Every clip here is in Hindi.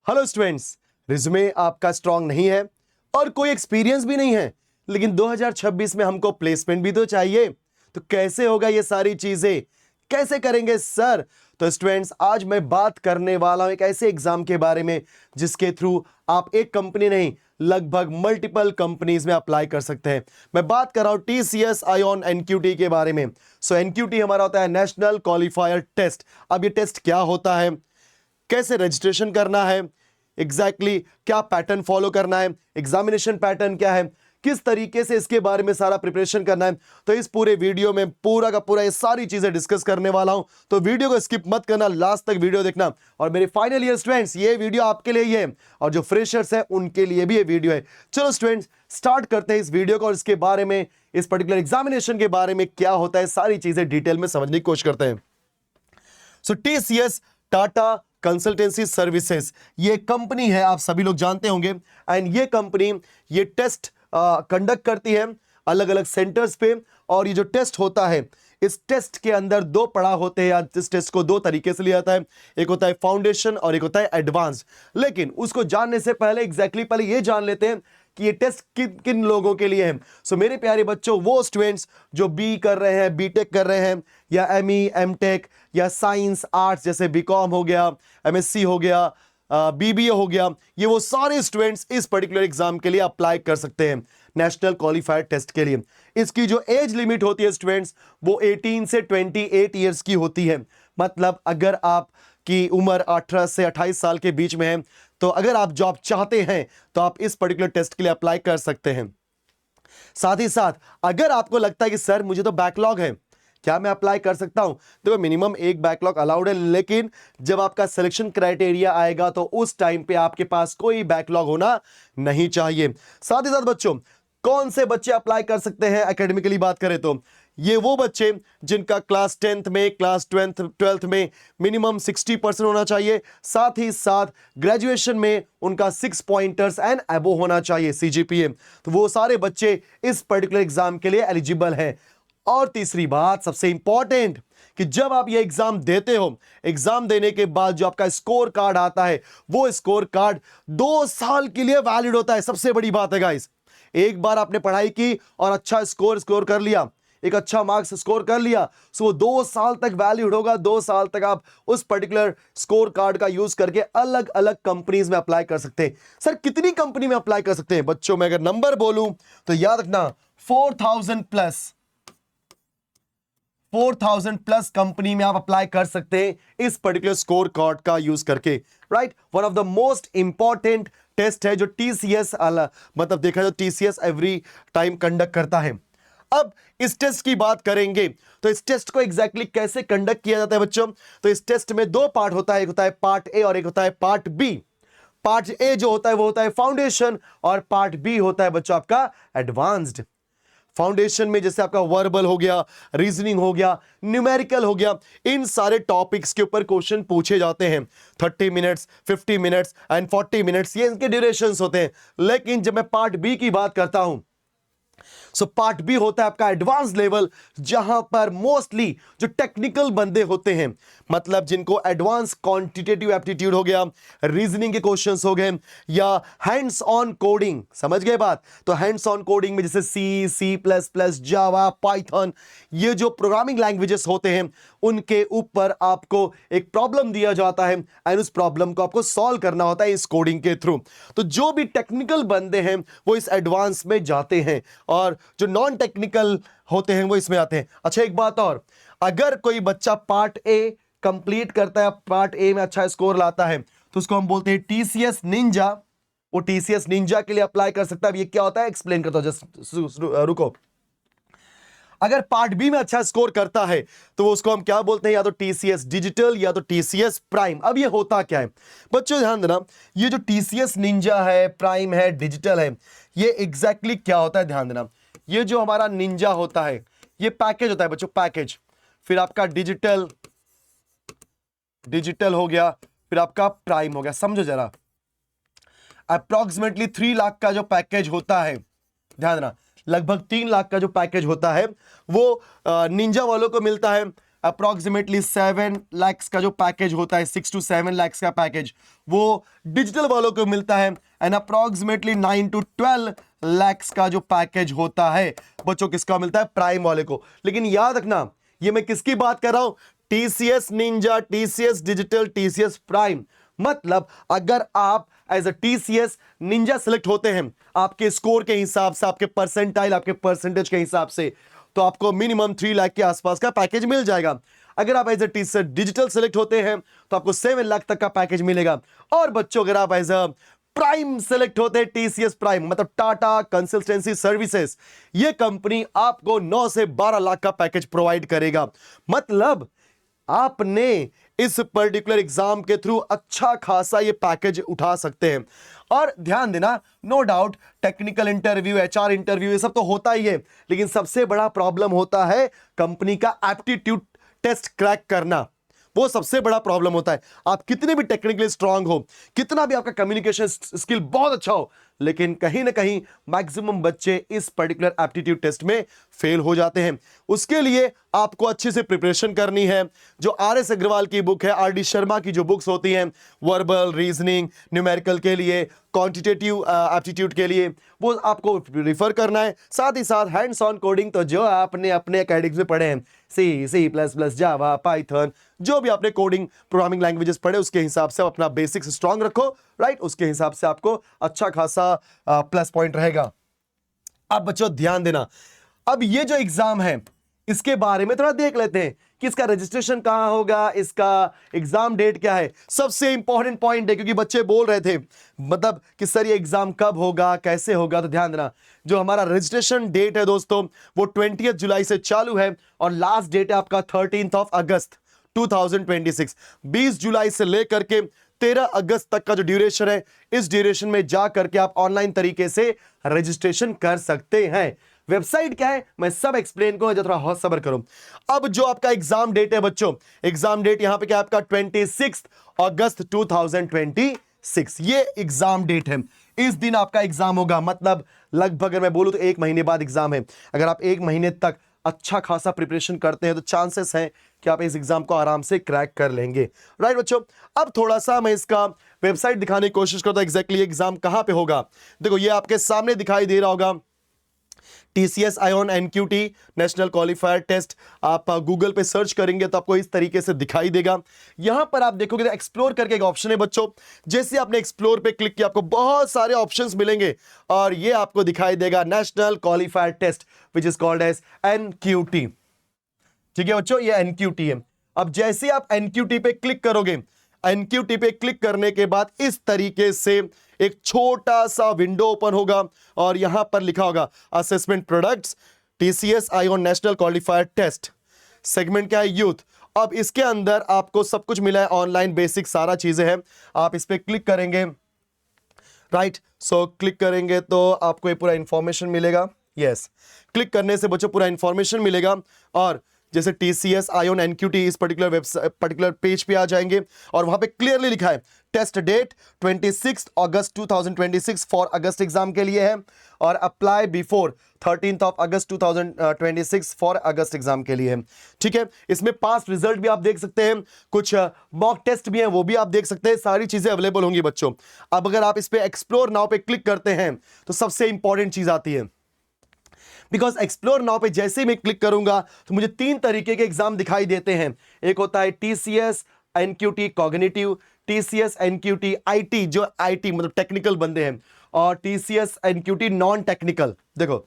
हेलो स्टूडेंट्स, रिज्यूमे आपका स्ट्रांग नहीं है और कोई एक्सपीरियंस भी नहीं है, लेकिन 2026 में हमको प्लेसमेंट भी तो चाहिए। तो कैसे होगा ये सारी चीजें, कैसे करेंगे सर? तो स्टूडेंट्स, आज मैं बात करने वाला हूं एक ऐसे एग्जाम के बारे में जिसके थ्रू आप एक कंपनी नहीं, लगभग मल्टीपल कंपनीज में अप्लाई कर सकते हैं। मैं बात कर रहा हूं टीसीएस आईऑन एनक्यूटी के बारे में। सो एनक्यूटी हमारा होता है नेशनल क्वालिफायर टेस्ट। अब ये टेस्ट क्या होता है, कैसे रजिस्ट्रेशन करना है, एग्जैक्टली क्या पैटर्न फॉलो करना है, एग्जामिनेशन पैटर्न क्या है, किस तरीके से इसके बारे में सारा प्रिपरेशन करना है, तो इस पूरे वीडियो में पूरा का पूरा ये सारी चीजें डिस्कस करने वाला हूं। तो वीडियो को स्किप मत करना, लास्ट तक वीडियो देखना। और मेरे फाइनल ईयर स्टूडेंट्स, ये वीडियो आपके लिए ही है और जो फ्रेशर्स है उनके लिए भी ये वीडियो है। चलो स्टूडेंट्स, स्टार्ट करते हैं इस वीडियो को और इसके बारे में, इस पर्टिकुलर एग्जामिनेशन के बारे में क्या होता है, सारी चीजें डिटेल में समझने की कोशिश करते हैं। सो टीसीएस, टाटा कंसल्टेंसी सर्विसेज, ये कंपनी है, आप सभी लोग जानते होंगे। एंड ये कंपनी ये टेस्ट कंडक्ट करती है अलग अलग सेंटर्स पे। और ये जो टेस्ट होता है, इस टेस्ट के अंदर दो पड़ाव होते हैं, या इस टेस्ट को दो तरीके से लिया जाता है। एक होता है फाउंडेशन और एक होता है एडवांस्ड। लेकिन उसको जानने से पहले एग्जैक्टली पहले ये जान लेते हैं कि ये टेस्ट किन किन लोगों के लिए है। सो मेरे प्यारे बच्चों, वो स्टूडेंट्स जो बी कर रहे हैं, बीटेक कर रहे हैं, या एमई, एमटेक, या साइंस आर्ट्स जैसे बीकॉम हो गया, एमएससी हो गया, बीबीए हो गया, ये वो सारे स्टूडेंट्स इस पर्टिकुलर एग्जाम के लिए अप्लाई कर सकते हैं, नेशनल क्वालिफायर टेस्ट के लिए। इसकी जो एज लिमिट होती है स्टूडेंट्स, वो 18 से 28 ईयर्स की होती है। मतलब अगर आपकी उम्र 18 से 28 साल के बीच में है, तो अगर आप जॉब चाहते हैं तो आप इस पर्टिकुलर टेस्ट के लिए अप्लाई कर सकते हैं। साथ ही साथ अगर आपको लगता है कि सर मुझे तो बैकलॉग है, क्या मैं अप्लाई कर सकता हूं? तो मिनिमम एक बैकलॉग अलाउड है, लेकिन जब आपका सिलेक्शन क्राइटेरिया आएगा तो उस टाइम पे आपके पास कोई बैकलॉग होना नहीं चाहिए। साथ ही साथ बच्चों, कौन से बच्चे अप्लाई कर सकते हैं एकेडमिकली बात करें तो ये वो बच्चे जिनका क्लास 10th में, क्लास 12th में मिनिमम 60% होना चाहिए। साथ ही साथ ग्रेजुएशन में उनका 6 पॉइंटर्स एंड अबो होना चाहिए, सीजीपीए। तो वो सारे बच्चे इस पर्टिकुलर एग्जाम के लिए एलिजिबल हैं। और तीसरी बात सबसे इंपॉर्टेंट, कि जब आप ये एग्जाम देते हो, एग्जाम देने के बाद जो आपका स्कोर कार्ड आता है, वो स्कोर कार्ड 2 साल के लिए वैलिड होता है। सबसे बड़ी बात है गाइस, एक बार आपने पढ़ाई की और अच्छा स्कोर कर लिया, एक अच्छा मार्क्स स्कोर कर लिया, सो वो 2 साल तक वैलिड होगा। 2 साल तक आप उस पर्टिकुलर स्कोर कार्ड का यूज करके अलग अलग कंपनीज में अप्लाई कर सकते हैं। सर कितनी कंपनी में अप्लाई कर सकते हैं? बच्चों, मैं अगर नंबर बोलूं तो याद रखना, 4000 प्लस कंपनी में आप अप्लाई कर सकते हैं इस पर्टिकुलर स्कोर कार्ड का यूज करके। Right, one of the most important test है जो टीसीएस, मतलब देखा जाए टीसीएस एवरी टाइम कंडक्ट करता है। अब इस टेस्ट की बात करेंगे तो इस टेस्ट को एग्जैक्टली कैसे कंडक्ट किया जाता है बच्चों? तो इस टेस्ट में 2 पार्ट होता है, एक होता है पार्ट ए और एक होता है पार्ट बी। पार्ट ए जो होता है वो होता है फाउंडेशन, और पार्ट बी होता है बच्चों आपका एडवांस्ड। फाउंडेशन में जैसे आपका वर्बल हो गया, रीजनिंग हो गया, न्यूमेरिकल हो गया, इन सारे टॉपिक्स के ऊपर क्वेश्चन पूछे जाते हैं। 30 मिनट्स, 50 मिनट्स एंड 40 मिनट्स, ये इनके ड्यूरेशंस होते हैं। लेकिन जब मैं पार्ट बी की बात करता हूं, सो पार्ट बी होता है आपका एडवांस लेवल, जहां पर मोस्टली जो टेक्निकल बंदे होते हैं, मतलब जिनको एडवांस क्वांटिटेटिव एप्टीट्यूड हो गया, रीजनिंग के क्वेश्चंस हो गए, या हैंड्स ऑन कोडिंग, समझ गए बात? तो हैंड्स ऑन कोडिंग में जैसे सी, C++, जावा, पाइथन, ये जो प्रोग्रामिंग लैंग्वेजेस होते हैं, उनके ऊपर आपको एक प्रॉब्लम दिया जाता है एंड उस प्रॉब्लम को आपको सॉल्व करना होता है इस कोडिंग के थ्रू। तो जो भी टेक्निकल बंदे हैं वो इस एडवांस में जाते हैं, और जो नॉन टेक्निकल होते हैं वो इसमें आते हैं। अच्छा, एक बात और, अगर कोई बच्चा पार्ट ए कंप्लीट करता है, पार्ट ए में अच्छा स्कोर लाता है, तो उसको हम बोलते हैं टीसीएस निंजा। वो टीसीएस निंजा के लिए अप्लाई कर सकता है। ये क्या होता है एक्सप्लेन करता हूं, जस्ट रुको। अगर पार्ट बी में अच्छा स्कोर करता है तो वो उसको हम क्या बोलते हैं, या तो टीसीएस डिजिटल या तो टीसीएस प्राइम। अब ये होता क्या है बच्चों, ध्यान देना, ये जो टीसीएस निंजा है, प्राइम है, डिजिटल है, ये एग्जैक्टली क्या होता है, ध्यान देना। ये जो हमारा निंजा होता है, ये पैकेज होता है बच्चों, पैकेज। फिर आपका डिजिटल हो गया, फिर आपका प्राइम हो गया। समझो जरा, अप्रोक्सीमेटली 3 लाख का जो पैकेज होता है, ध्यान देना, लगभग 3 लाख का जो पैकेज होता है वो निंजा वालों को मिलता है। अप्रोक्सीमेटली 7 lakhs का जो पैकेज होता है, 6 to 7 lakhs का पैकेज वो डिजिटल वालों को मिलता है, एंड अप्रोक्सीमेटली 9 to 12 lakhs का जो पैकेज होता है बच्चों किसका मिलता है, प्राइम वाले को। लेकिन याद रखना ये मैं किसकी बात कर रहा हूं, TCS ninja, TCS digital, TCS prime. मतलब अगर आप as a TCS ninja select होते हैं आपके स्कोर के हिसाब से, आपके परसेंटाइल, आपके परसेंटेज के हिसाब से, तो आपको मिनिमम 3 लाख के आसपास का पैकेज मिल जाएगा। अगर आप as a TCS digital select होते हैं तो आपको 7 लाख तक का पैकेज मिलेगा। और बच्चों अगर आप एज अ प्राइम सेलेक्ट होते हैं, टीसीएस प्राइम मतलब टाटा कंसल्टेंसी सर्विसेज, ये कंपनी आपको 9 से 12 लाख का पैकेज प्रोवाइड करेगा। मतलब आपने इस पर्टिकुलर एग्जाम के थ्रू अच्छा खासा ये पैकेज उठा सकते हैं। और ध्यान देना, no doubt technical interview, HR interview ये सब तो होता ही है, लेकिन सबसे बड़ा प्रॉब्लम होता है कंपनी का एप्टीट्यूड टेस्ट क्रैक करना। वो सबसे बड़ा प्रॉब्लम होता है। आप कितने भी टेक्निकली स्ट्रांग हो, कितना भी आपका कम्युनिकेशन स्किल बहुत अच्छा हो, लेकिन कहीं ना कहीं मैक्सिमम बच्चे इस पर्टिकुलर एप्टीट्यूड टेस्ट में फेल हो जाते हैं। उसके लिए आपको अच्छे से प्रिपरेशन करनी है। जो आर.एस. अग्रवाल की बुक है, आर.डी. शर्मा की जो बुक्स होती हैं वर्बल, रीजनिंग, न्यूमेरिकल के लिए, क्वांटिटेटिव एप्टीट्यूड के लिए, वो आपको रिफर करना है। साथ ही साथ हैंड्स ऑन कोडिंग तो जो आपने अपने एकेडमिक्स में पढ़े हैं, सी प्लस प्लस, जावा, पाइथन, जो भी आपने कोडिंग प्रोग्रामिंग लैंग्वेजेस पढ़े उसके हिसाब से अपना बेसिक्स स्ट्रांग रखो, राइट। उसके हिसाब से आपको अच्छा खासा प्लस पॉइंट रहेगा। अब बच्चों ध्यान देना, अब ये जो एग्जाम है इसके बारे में थोड़ा देख लेते हैं कि इसका रजिस्ट्रेशन कहां होगा, इसका एग्जाम डेट क्या है। सबसे इंपॉर्टेंट पॉइंट है, क्योंकि बच्चे बोल रहे थे मतलब कि सर ये एग्जाम कब होगा, कैसे होगा, तो ध्यान देना जो हमारा रजिस्ट्रेशन डेट है दोस्तों वो 20 जुलाई से चालू है और लास्ट डेट है आपका 13 अगस्त 2026। 20 जुलाई से लेकर के 13 अगस्त तक का जो ड्यूरेशन है, इस ड्यूरेशन में जा करके आप ऑनलाइन तरीके से रजिस्ट्रेशन कर सकते हैं। वेबसाइट क्या है मैं सब एक्सप्लेन करूंगा, थोड़ा हौसला सब्र करो। अब जो आपका एग्जाम डेट है बच्चों, एग्जाम डेट यहां पे क्या आपका 26 अगस्त 2026 ये एग्जाम डेट है। इस दिन आपका एग्जाम होगा, मतलब लगभग अगर मैं बोलूं तो 1 महीने बाद एग्जाम है। अगर आप 1 महीने तक अच्छा खासा प्रिपरेशन करते हैं तो चांसेस हैं कि आप इस एग्जाम को आराम से क्रैक कर लेंगे, राइट बच्चों। अब थोड़ा सा मैं इसका वेबसाइट दिखाने की कोशिश करता हूं, एग्जैक्टली एग्जाम कहां पे होगा। देखो ये आपके सामने दिखाई दे रहा होगा, TCS iON NQT national qualifier test. आप गूगल पे सर्च करेंगे तो आपको इस तरीके से दिखाई देगा। यहां पर आप देखोगे तो एक्सप्लोर करके एक ऑप्शन है बच्चों, जैसे आपने एक्सप्लोर पे क्लिक किया आपको बहुत सारे ऑप्शंस मिलेंगे और ये आपको दिखाई देगा national qualifier test which is called as NQT। ठीक है बच्चों, ये NQT है। अब जैसे आप NQT पे क्लिक करोगे, NQT पे क्लिक करने के बाद इस तरीके से एक छोटा सा विंडो ओपन होगा और यहां पर लिखा होगा assessment products TCS iON national qualifier test, segment क्या है यूथ। अब इसके अंदर आपको सब कुछ मिला है, ऑनलाइन बेसिक सारा चीजें हैं। आप इस पे क्लिक करेंगे, राइट, सो क्लिक करेंगे तो आपको ये पूरा इंफॉर्मेशन मिलेगा। यस, क्लिक करने से बच्चों पूरा इंफॉर्मेशन मिलेगा और जैसे TCS आयोन NQT इस पर्टिकुलर वेबसाइट पर्टिकुलर पेज पे आ जाएंगे और वहां पे क्लियरली लिखा है test date 26 August 2026 for August exam के लिए है और apply before 13 August 2026 for August exam के लिए है। ठीक है, इसमें पास्ट रिजल्ट भी आप देख सकते हैं, कुछ मॉक टेस्ट भी हैं वो भी आप देख सकते हैं, सारी चीजें अवेलेबल होंगी बच्चों। अब अगर आप इस पे एक्सप्लोर नाउ पे क्लिक करते हैं तो सबसे इंपॉर्टेंट चीज आती है, बिकॉज एक्सप्लोर नाउ पे जैसे ही मैं क्लिक करूंगा तो मुझे 3 तरीके के एग्जाम दिखाई देते हैं। एक होता है TCS NQT cognitive, TCS NQT IT जो IT मतलब टेक्निकल बंदे हैं, और TCS NQT नॉन टेक्निकल। देखो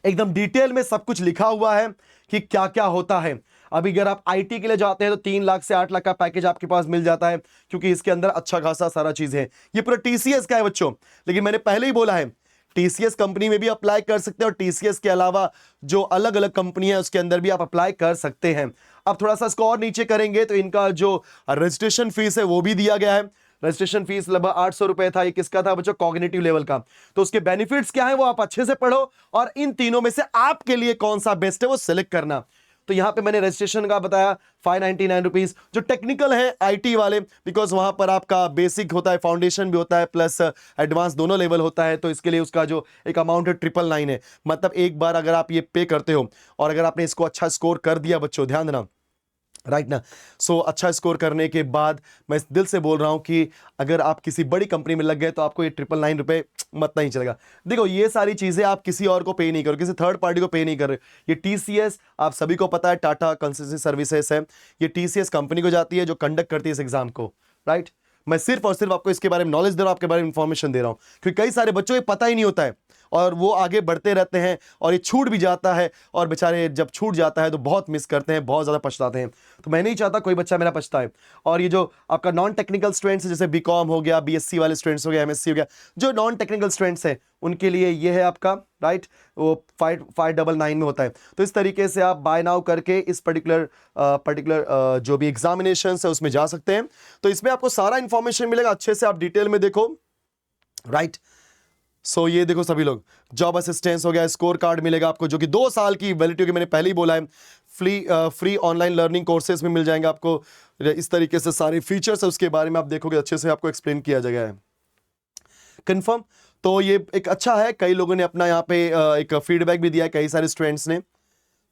एकदम डिटेल में सब कुछ लिखा हुआ है कि क्या क्या होता है। अभी अगर आप IT के लिए जाते हैं तो 3 लाख से 8 लाख का पैकेज आपके पास मिल जाता है, क्योंकि इसके अंदर अच्छा खासा सारा चीज है। ये पूरा TCS का है बच्चों, लेकिन मैंने पहले ही बोला है TCS कंपनी में भी अप्लाई कर सकते हैं और TCS के अलावा जो अलग अलग कंपनी है उसके अंदर भी आप अप्लाई कर सकते हैं। अब थोड़ा सा इसको और नीचे करेंगे तो इनका जो रजिस्ट्रेशन फीस है वो भी दिया गया है। रजिस्ट्रेशन फीस लगभग 800 रुपए था। ये किसका था बच्चों? कॉग्निटिव लेवल का। तो उसके बेनिफिट्स क्या है वो आप अच्छे से पढ़ो और इन तीनों में से आपके लिए कौन सा बेस्ट है वो सिलेक्ट करना। तो यहाँ पे मैंने रजिस्ट्रेशन का बताया 599 रुपीज, जो टेक्निकल है IT वाले, बिकॉज वहां पर आपका बेसिक होता है, फाउंडेशन भी होता है, प्लस एडवांस दोनों लेवल होता है, तो इसके लिए उसका जो एक अमाउंट है 999 है। मतलब एक बार अगर आप ये पे करते हो और अगर आपने इसको अच्छा स्कोर कर दिया बच्चों, ध्यान देना, राइट ना, सो अच्छा स्कोर करने के बाद मैं इस दिल से बोल रहा हूं कि अगर आप किसी बड़ी कंपनी में लग गए तो आपको ये 999 रुपए मत नहीं चलेगा। देखो ये सारी चीजें आप किसी और को पे नहीं करो, किसी थर्ड पार्टी को पे नहीं कर रहे। ये TCS आप सभी को पता है, टाटा कंसल्टेंसी सर्विसेज है, ये TCS कंपनी को जाती है जो कंडक्ट करती है इस एग्जाम को, राइट। मैं सिर्फ और सिर्फ आपको इसके बारे में नॉलेज दे रहा हूं, आपके बारे में इंफॉर्मेशन दे रहा हूं, क्योंकि कई सारे बच्चों को पता ही नहीं होता है और वो आगे बढ़ते रहते हैं और ये छूट भी जाता है, और बेचारे जब छूट जाता है तो बहुत मिस करते हैं, बहुत ज़्यादा पछताते हैं। तो मैं नहीं चाहता कोई बच्चा मेरा पछताए। और ये जो आपका नॉन टेक्निकल स्टूडेंट्स है, जैसे BCom हो गया, BSc वाले स्टूडेंट्स हो गया, MSc हो गया, जो नॉन टेक्निकल स्टूडेंट्स हैं उनके लिए ये है आपका, राइट, वो 599 में होता है। तो इस तरीके से आप बाय नाउ करके इस पर्टिकुलर जो भी एग्जामिनेशन है उसमें जा सकते हैं। तो इसमें आपको सारा इंफॉर्मेशन मिलेगा, अच्छे से आप डिटेल में देखो, राइट। सो ये देखो सभी लोग, जॉब असिस्टेंस हो गया, स्कोर कार्ड मिलेगा आपको जो कि 2 साल की वैलिडिटी की, मैंने पहले ही बोला है। फ्री ऑनलाइन लर्निंग कोर्सेज में मिल जाएंगे आपको। इस तरीके से सारे फीचर्स है उसके बारे में आप देखोगे, अच्छे से आपको एक्सप्लेन किया जाएगा है। कंफर्म। तो ये एक अच्छा है, कई लोगों ने अपना यहाँ पे एक फीडबैक भी दिया है, कई सारे स्टूडेंट्स ने।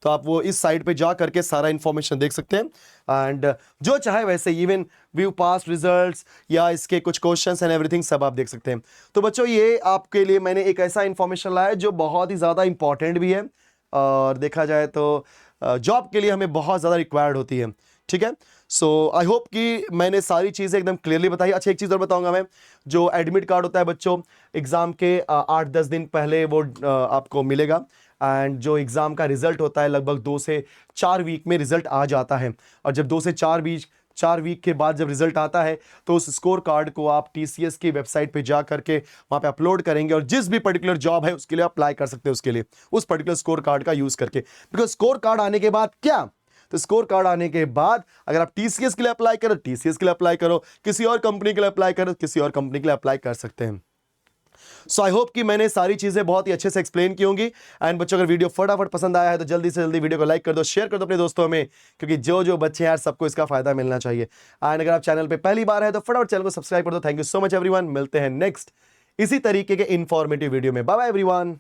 तो आप वो इस साइट पे जा करके सारा इंफॉर्मेशन देख सकते हैं, एंड जो चाहे वैसे इवन व्यू पास्ट रिजल्ट्स या इसके कुछ क्वेश्चंस एंड एवरीथिंग सब आप देख सकते हैं। तो बच्चों ये आपके लिए मैंने एक ऐसा इंफॉर्मेशन लाया जो बहुत ही ज़्यादा इंपॉर्टेंट भी है, और देखा जाए तो जॉब के लिए हमें बहुत ज़्यादा रिक्वायर्ड होती है, ठीक है। सो आई होप कि मैंने सारी चीज़ें एकदम क्लियरली बताई। अच्छा एक चीज़ और बताऊंगा मैं, जो एडमिट कार्ड होता है बच्चों एग्ज़ाम के 8-10 दिन पहले वो आपको मिलेगा, एंड जो एग्ज़ाम का रिजल्ट होता है लगभग 2 से 4 वीक में रिजल्ट आ जाता है। और जब 2 से 4 वीक के बाद जब रिजल्ट आता है तो उस स्कोर कार्ड को आप TCS की वेबसाइट पे जा करके वहाँ पे अपलोड करेंगे, और जिस भी पर्टिकुलर जॉब है उसके लिए अप्लाई कर सकते हैं, उसके लिए उस पर्टिकुलर स्कोर कार्ड का यूज़ करके। बिकॉज स्कोर कार्ड आने के बाद क्या, तो स्कोर कार्ड आने के बाद अगर आप TCS के लिए अप्लाई करो, TCS के लिए अप्लाई करो, किसी और कंपनी के लिए अप्लाई करो, किसी और कंपनी के लिए अप्लाई कर सकते हैं। सो आई होप कि मैंने सारी चीजें बहुत ही अच्छे से एक्सप्लेन की होंगी। एंड बच्चों अगर वीडियो फटाफट पसंद आया है तो जल्दी से जल्दी वीडियो को लाइक कर दो, शेयर कर दो अपने दोस्तों में, क्योंकि जो जो बच्चे हैं यार सबको इसका फायदा मिलना चाहिए। एंड अगर आप चैनल पे पहली बार है तो फटाफट चैनल को सब्सक्राइब कर दो। Thank you so much everyone, मिलते हैं नेक्स्ट इसी तरीके के इंफॉर्मेटिव वीडियो में। Bye bye everyone.